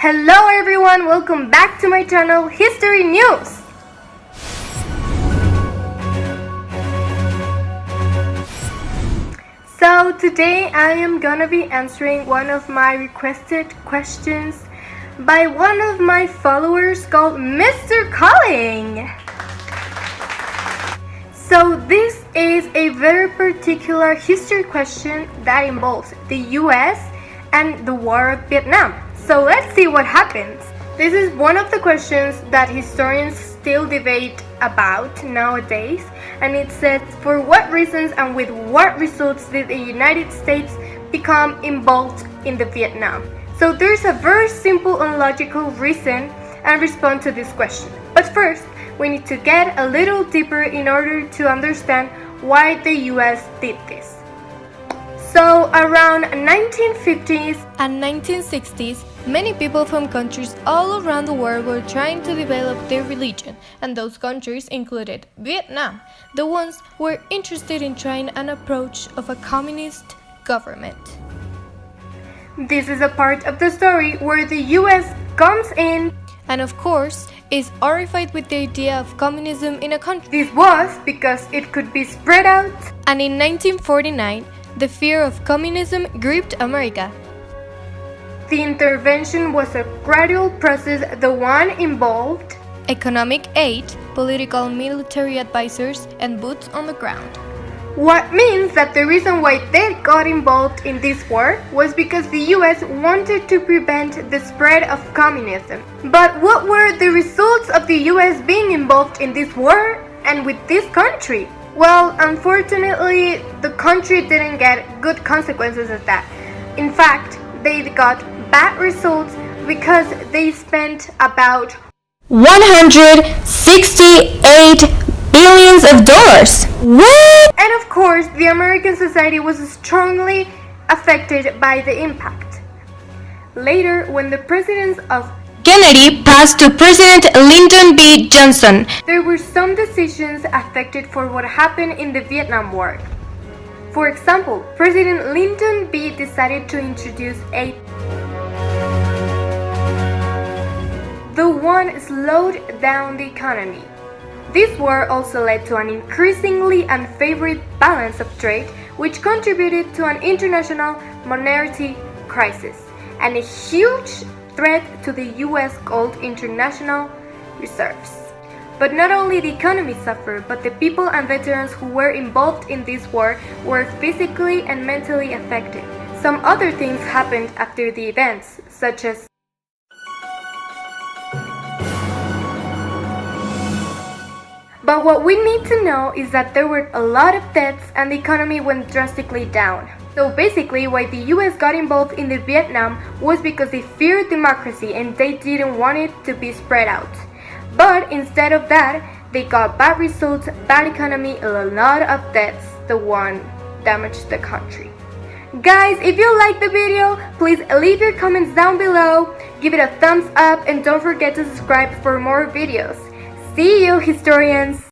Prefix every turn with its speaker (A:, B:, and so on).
A: Hello everyone, welcome back to my channel History News. So today I am gonna be answering one of my requested questions by one of my followers called Mr. Calling. So this is a very particular history question that involves the US and the War of Vietnam. So let's see what happens. This is one of the questions that historians still debate about nowadays, and it says, for what reasons and with what results did the United States become involved in the Vietnam? So there's a very simple and logical reason and respond to this question. But first, we need to get a little deeper in order to understand why the US did this. So around 1950s and 1960s, many people from countries all around the world were trying to develop their religion, and those countries included Vietnam. The ones who were interested in trying an approach of a communist government. This is a part of the story where the US comes in and of course is horrified with the idea of communism in a country. This was because it could be spread out, and in 1949 the fear of communism gripped America. The intervention was a gradual process. The one involved economic aid, political military advisors, and boots on the ground. What means that the reason why they got involved in this war was because the US wanted to prevent the spread of communism. But what were the results of the US being involved in this war and with this country? Well, unfortunately, the country didn't get good consequences of that. In fact, they got bad results because they spent about $168 billion. What? And of course, the American society was strongly affected by the impact. Later, when the presidents of Kennedy passed to President Lyndon B. Johnson, there were some decisions affected for what happened in the Vietnam War. For example, President Lyndon B. decided to introduce the one slowed down the economy. This war also led to an increasingly unfavorable balance of trade, which contributed to an international monetary crisis and a huge threat to the US gold international reserves. But not only the economy suffered, but the people and veterans who were involved in this war were physically and mentally affected. Some other things happened after the events, such as But what we need to know is that there were a lot of deaths and the economy went drastically down. So basically, why the US got involved in the Vietnam was because they feared democracy and they didn't want it to be spread out. But instead of that, they got bad results, bad economy, a lot of deaths. The one damaged the country. Guys, if you liked the video, please leave your comments down below, give it a thumbs up, and don't forget to subscribe for more videos. See you, historians!